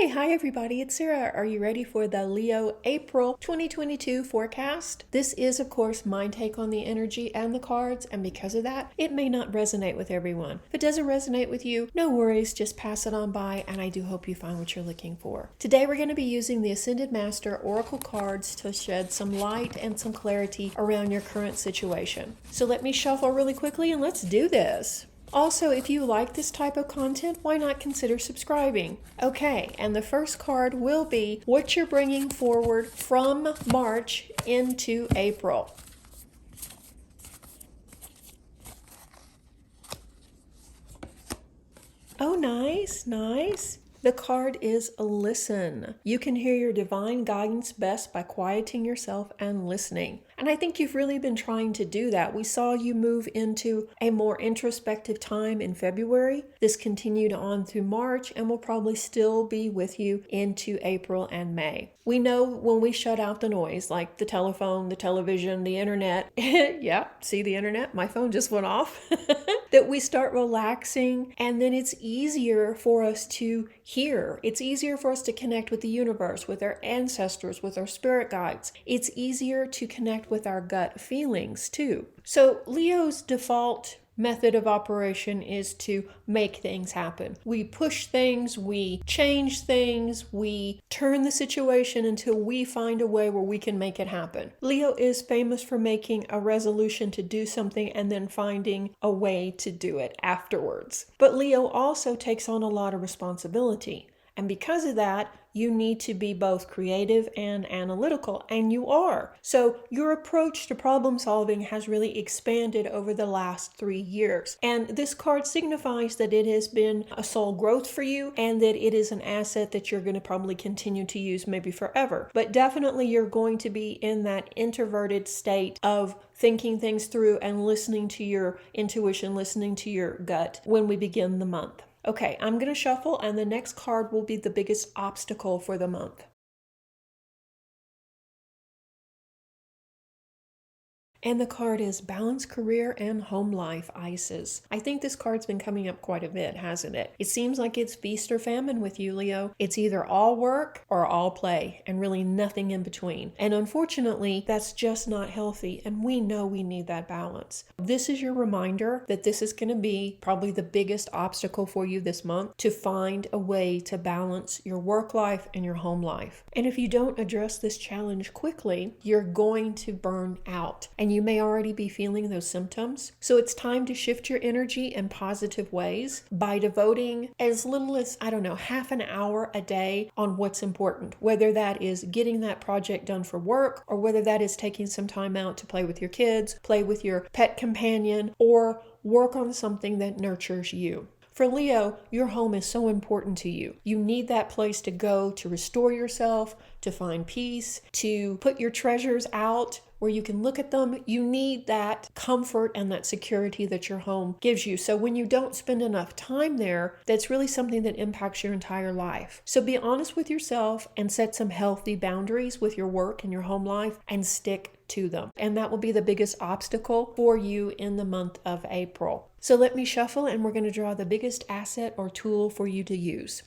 Hey, hi everybody, it's Sarah. Are you ready for the Leo April 2022 forecast? This is, of course, my take on the energy and the cards, and because of that, it may not resonate with everyone. If it doesn't resonate with you, no worries, just pass it on by, and I do hope you find what you're looking for. Today we're going to be using the Ascended Master Oracle cards to shed some light and some clarity around your current situation. So let me shuffle really quickly and let's do this. Also, if you like this type of content, why not consider subscribing? Okay, and the first card will be what you're bringing forward from March into April. Oh, nice, nice. The card is listen. You can hear your divine guidance best by quieting yourself and listening. And I think you've really been trying to do that. We saw you move into a more introspective time in February. This continued on through March and will probably still be with you into April and May. We know when we shut out the noise, like the telephone, the television, the internet, yeah, see the internet? My phone just went off. That we start relaxing, and then it's easier for us to hear. It's easier for us to connect with the universe, with our ancestors, with our spirit guides. It's easier to connect with our gut feelings too. So Leo's default method of operation is to make things happen. We push things, we change things, we turn the situation until we find a way where we can make it happen. Leo is famous for making a resolution to do something and then finding a way to do it afterwards. But Leo also takes on a lot of responsibility. And because of that, you need to be both creative and analytical, and you are. So your approach to problem solving has really expanded over the last 3 years. And this card signifies that it has been a soul growth for you and that it is an asset that you're going to probably continue to use maybe forever. But definitely you're going to be in that introverted state of thinking things through and listening to your intuition, listening to your gut when we begin the month. Okay, I'm going to shuffle, and the next card will be the biggest obstacle for the month. And the card is Balance Career and Home Life Ices. I think this card's been coming up quite a bit, hasn't it? It seems like it's feast or famine with you, Leo. It's either all work or all play, and really nothing in between. And unfortunately, that's just not healthy, and we know we need that balance. This is your reminder that this is going to be probably the biggest obstacle for you this month, to find a way to balance your work life and your home life. And if you don't address this challenge quickly, you're going to burn out. And you may already be feeling those symptoms. So it's time to shift your energy in positive ways by devoting as little as, half an hour a day on what's important, whether that is getting that project done for work, or whether that is taking some time out to play with your kids, play with your pet companion, or work on something that nurtures you. For Leo, your home is so important to you. You need that place to go to restore yourself, to find peace, to put your treasures out where you can look at them. You need that comfort and that security that your home gives you. So when you don't spend enough time there, that's really something that impacts your entire life. So be honest with yourself and set some healthy boundaries with your work and your home life and stick to them. And that will be the biggest obstacle for you in the month of April. So let me shuffle, and we're going to draw the biggest asset or tool for you to use.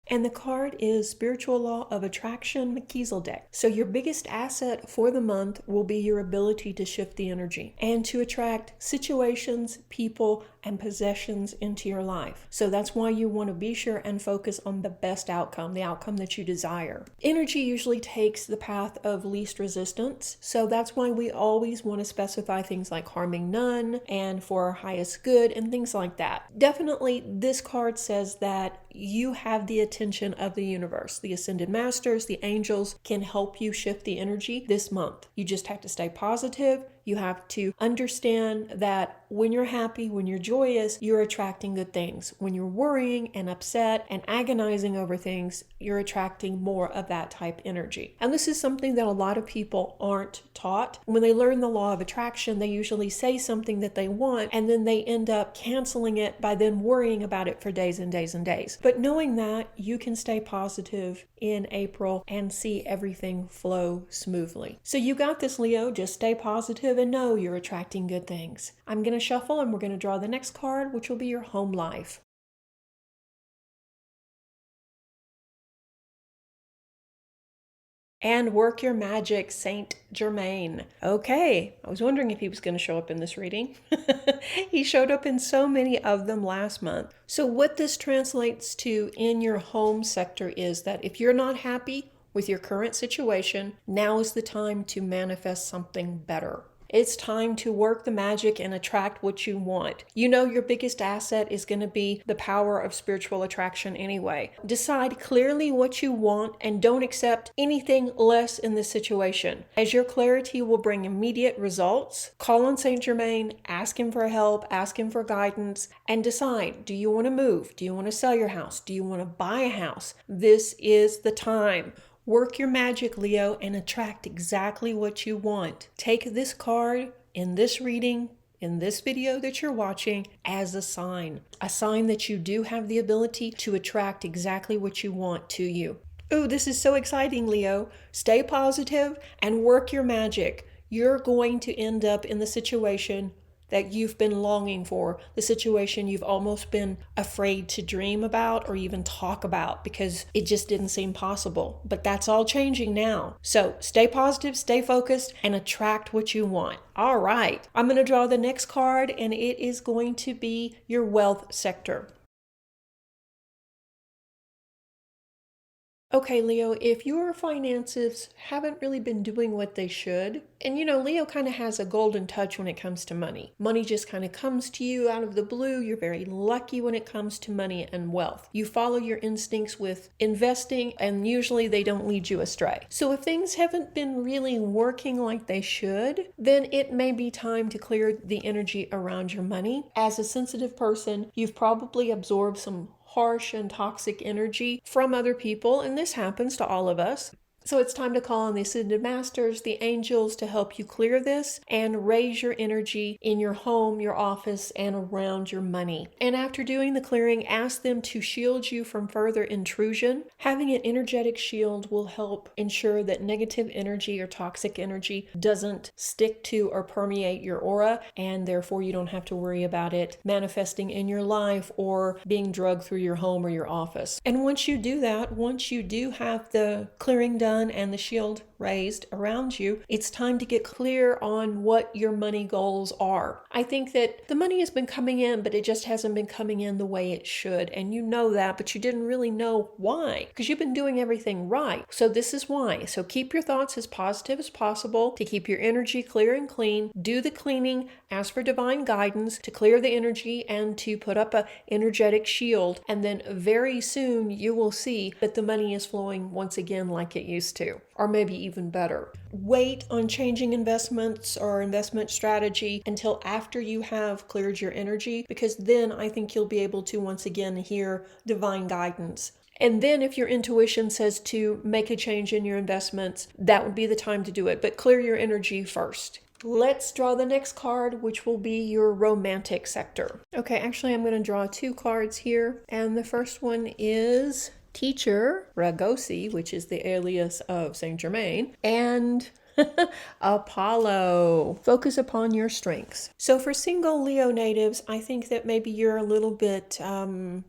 And the card is Spiritual Law of Attraction McKeesel deck. So your biggest asset for the month will be your ability to shift the energy and to attract situations, people, and possessions into your life. So that's why you want to be sure and focus on the best outcome, the outcome that you desire. Energy usually takes the path of least resistance. So that's why we always want to specify things like harming none and for our highest good and things like that. Definitely this card says that you have the attention of the universe. The Ascended Masters, the angels can help you shift the energy this month. You just have to stay positive. You have to understand that when you're happy, when you're joyous, you're attracting good things. When you're worrying and upset and agonizing over things, you're attracting more of that type energy. And this is something that a lot of people aren't taught. When they learn the law of attraction, they usually say something that they want, and then they end up canceling it by then worrying about it for days and days and days. But knowing that, you can stay positive in April and see everything flow smoothly. So you got this, Leo. Just stay positive and know you're attracting good things. I'm going to shuffle, and we're going to draw the next card, which will be your home life. And work your magic, Saint Germain. Okay, I was wondering if he was going to show up in this reading. He showed up in so many of them last month. So, what this translates to in your home sector is that if you're not happy with your current situation, now is the time to manifest something better. It's time to work the magic and attract what you want. You know your biggest asset is going to be the power of spiritual attraction anyway. Decide clearly what you want and don't accept anything less in this situation, as your clarity will bring immediate results. Call on Saint Germain, ask him for help, ask him for guidance, and decide, do you want to move? Do you want to sell your house? Do you want to buy a house? This is the time. Work your magic, Leo, and attract exactly what you want. Take this card in this reading, in this video that you're watching, as a sign that you do have the ability to attract exactly what you want to you. Ooh, this is so exciting, Leo. Stay positive and work your magic. You're going to end up in the situation that you've been longing for, the situation you've almost been afraid to dream about or even talk about because it just didn't seem possible. But that's all changing now. So stay positive, stay focused, and attract what you want. All right, I'm going to draw the next card, and it is going to be your wealth sector. Okay, Leo, if your finances haven't really been doing what they should, and Leo kind of has a golden touch when it comes to money. Money just kind of comes to you out of the blue. You're very lucky when it comes to money and wealth. You follow your instincts with investing, and usually they don't lead you astray. So if things haven't been really working like they should, then it may be time to clear the energy around your money. As a sensitive person, you've probably absorbed some harsh and toxic energy from other people, and this happens to all of us. So it's time to call on the Ascended Masters, the angels, to help you clear this and raise your energy in your home, your office, and around your money. And after doing the clearing, ask them to shield you from further intrusion. Having an energetic shield will help ensure that negative energy or toxic energy doesn't stick to or permeate your aura, and therefore you don't have to worry about it manifesting in your life or being drugged through your home or your office. And once you do that, once you do have the clearing done and the shield raised around you, it's time to get clear on what your money goals are. I think that the money has been coming in, but it just hasn't been coming in the way it should. And you know that, but you didn't really know why, because you've been doing everything right. So this is why. So keep your thoughts as positive as possible to keep your energy clear and clean. Do the cleaning, ask for divine guidance to clear the energy and to put up an energetic shield. And then very soon you will see that the money is flowing once again like it used to, or maybe even better. Wait on changing investments or investment strategy until after you have cleared your energy, because then I think you'll be able to once again hear divine guidance. And then if your intuition says to make a change in your investments, that would be the time to do it. But clear your energy first. Let's draw the next card, which will be your romantic sector. Okay, actually I'm going to draw two cards here. And the first one is Teacher Ragosi, which is the alias of Saint Germain, and Apollo. Focus upon your strengths. So for single Leo natives, I think that maybe you're a little bit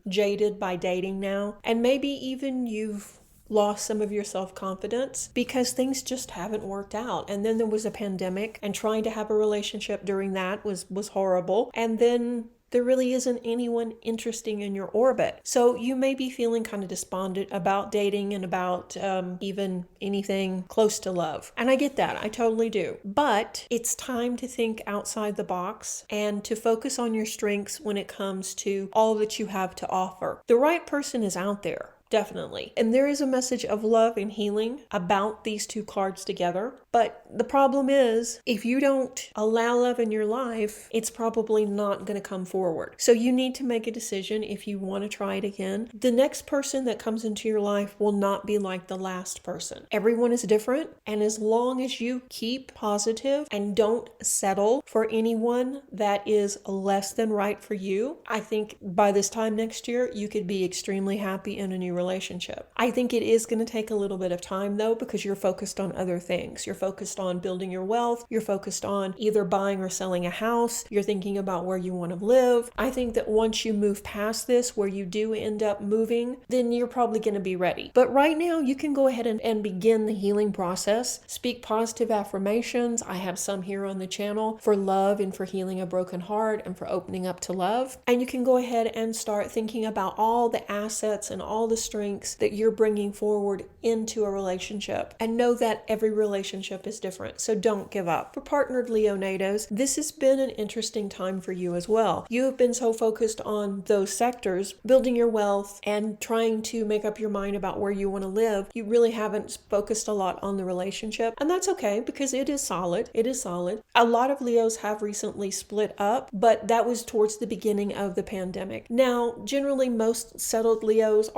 jaded by dating now, and maybe even you've lost some of your self-confidence because things just haven't worked out. And then there was a pandemic, and trying to have a relationship during that was horrible. And then there really isn't anyone interesting in your orbit. So you may be feeling kind of despondent about dating and about even anything close to love. And I get that. I totally do. But it's time to think outside the box and to focus on your strengths when it comes to all that you have to offer. The right person is out there. Definitely. And there is a message of love and healing about these two cards together. But the problem is, if you don't allow love in your life, it's probably not going to come forward. So you need to make a decision if you want to try it again. The next person that comes into your life will not be like the last person. Everyone is different. And as long as you keep positive and don't settle for anyone that is less than right for you, I think by this time next year, you could be extremely happy in a new relationship. I think it is going to take a little bit of time though, because you're focused on other things. You're focused on building your wealth. You're focused on either buying or selling a house. You're thinking about where you want to live. I think that once you move past this, where you do end up moving, then you're probably going to be ready. But right now, you can go ahead and begin the healing process. Speak positive affirmations. I have some here on the channel for love and for healing a broken heart and for opening up to love. And you can go ahead and start thinking about all the assets and all the strengths that you're bringing forward into a relationship. And know that every relationship is different. So don't give up. For partnered Leonados, this has been an interesting time for you as well. You have been so focused on those sectors, building your wealth and trying to make up your mind about where you want to live. You really haven't focused a lot on the relationship. And that's okay, because it is solid. It is solid. A lot of Leos have recently split up, but that was towards the beginning of the pandemic. Now, generally most settled Leos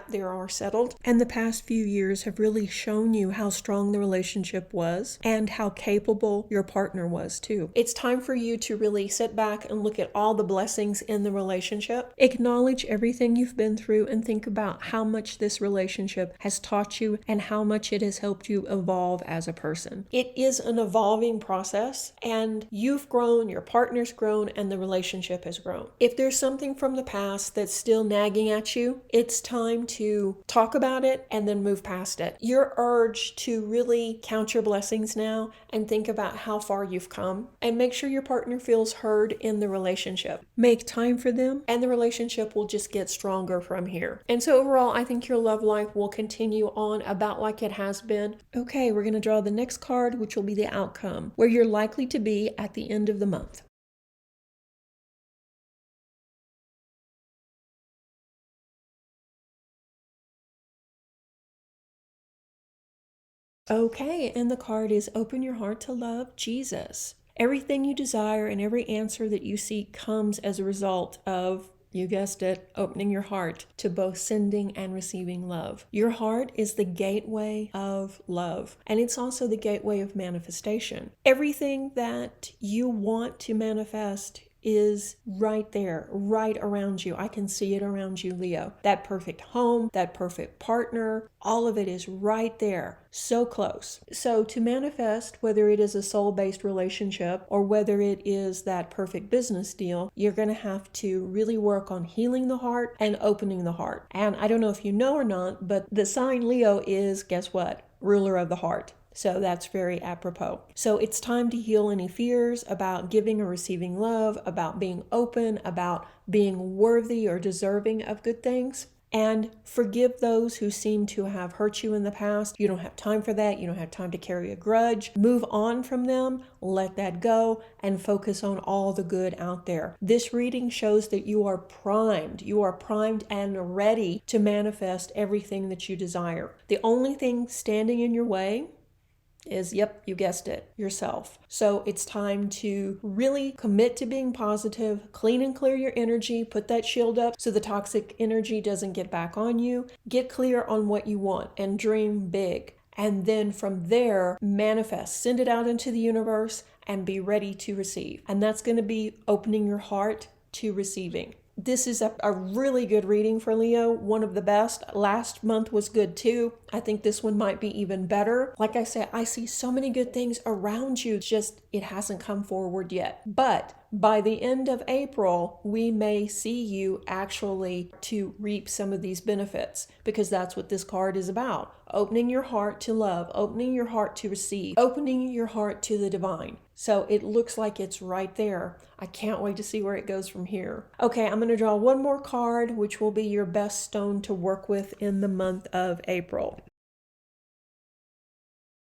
they are settled. And the past few years have really shown you how strong the relationship was and how capable your partner was too. It's time for you to really sit back and look at all the blessings in the relationship. Acknowledge everything you've been through and think about how much this relationship has taught you and how much it has helped you evolve as a person. It is an evolving process, and you've grown, your partner's grown, and the relationship has grown. If there's something from the past that's still nagging at you, it's time to talk about it and then move past it. Your urge to really count your blessings now and think about how far you've come, and make sure your partner feels heard in the relationship. Make time for them, and the relationship will just get stronger from here. And so overall, I think your love life will continue on about like it has been. Okay, we're going to draw the next card, which will be the outcome, where you're likely to be at the end of the month. Okay, and the card is Open Your Heart to Love, Jesus. Everything you desire and every answer that you seek comes as a result of, you guessed it, opening your heart to both sending and receiving love. Your heart is the gateway of love, and it's also the gateway of manifestation. Everything that you want to manifest is right there, right around you. I can see it around you, Leo. That perfect home, that perfect partner, all of it is right there, so close. So to manifest, whether it is a soul-based relationship or whether it is that perfect business deal, you're going to have to really work on healing the heart and opening the heart. And I don't know if you know or not, but the sign Leo is, guess what? Ruler of the heart. So that's very apropos. So it's time to heal any fears about giving or receiving love, about being open, about being worthy or deserving of good things. And forgive those who seem to have hurt you in the past. You don't have time for that. You don't have time to carry a grudge. Move on from them, let that go, and focus on all the good out there. This reading shows that you are primed. You are primed and ready to manifest everything that you desire. The only thing standing in your way is, yep, you guessed it, yourself. So it's time to really commit to being positive, clean and clear your energy, put that shield up so the toxic energy doesn't get back on you. Get clear on what you want and dream big. And then from there, manifest, send it out into the universe and be ready to receive. And that's going to be opening your heart to receiving. This is a really good reading for Leo, one of the best. Last month was good too. I think this one might be even better. Like I said, I see so many good things around you, just it hasn't come forward yet. But by the end of April, we may see you actually to reap some of these benefits, because that's what this card is about. Opening your heart to love, opening your heart to receive, opening your heart to the divine. So it looks like it's right there. I can't wait to see where it goes from here. Okay, I'm going to draw one more card, which will be your best stone to work with in the month of April.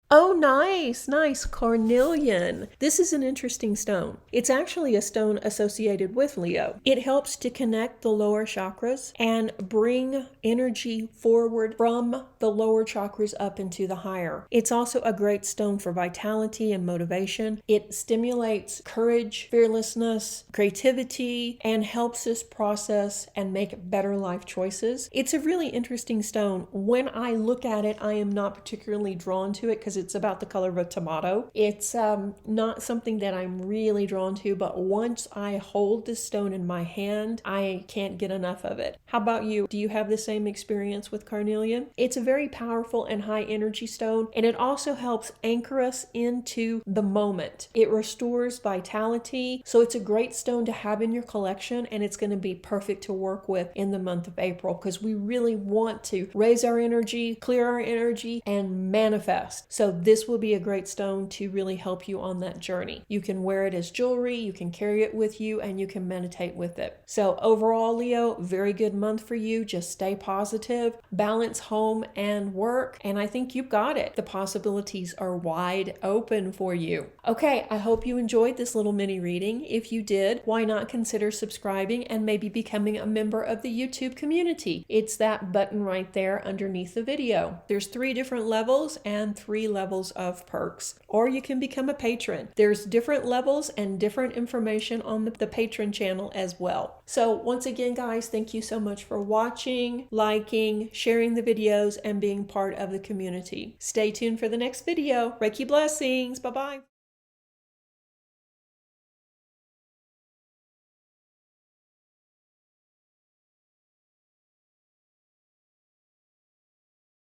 Oh, nice, carnelian. This is an interesting stone. It's actually a stone associated with Leo. It helps to connect the lower chakras and bring energy forward from the lower chakras up into the higher. It's also a great stone for vitality and motivation. It stimulates courage, fearlessness, creativity, and helps us process and make better life choices. It's a really interesting stone. When I look at it, I am not particularly drawn to it because because it's about the color of a tomato. It's not something that I'm really drawn to, but once I hold this stone in my hand, I can't get enough of it. How about you? Do you have the same experience with carnelian? It's a very powerful and high energy stone, and it also helps anchor us into the moment. It restores vitality, so it's a great stone to have in your collection, and it's going to be perfect to work with in the month of April because we really want to raise our energy, clear our energy, and manifest. So this will be a great stone to really help you on that journey. You can wear it as jewelry, you can carry it with you, and you can meditate with it. So overall, Leo, very good month for you. Just stay positive, balance home and work, and I think you've got it. The possibilities are wide open for you. Okay, I hope you enjoyed this little mini reading. If you did, why not consider subscribing and maybe becoming a member of the YouTube community? It's that button right there underneath the video. There's 3 different levels and 3 levels of perks. Or you can become a patron. There's different levels and different information on the patron channel as well. So once again, guys, thank you so much for watching, liking, sharing the videos, and being part of the community. Stay tuned for the next video. Reiki blessings. Bye-bye.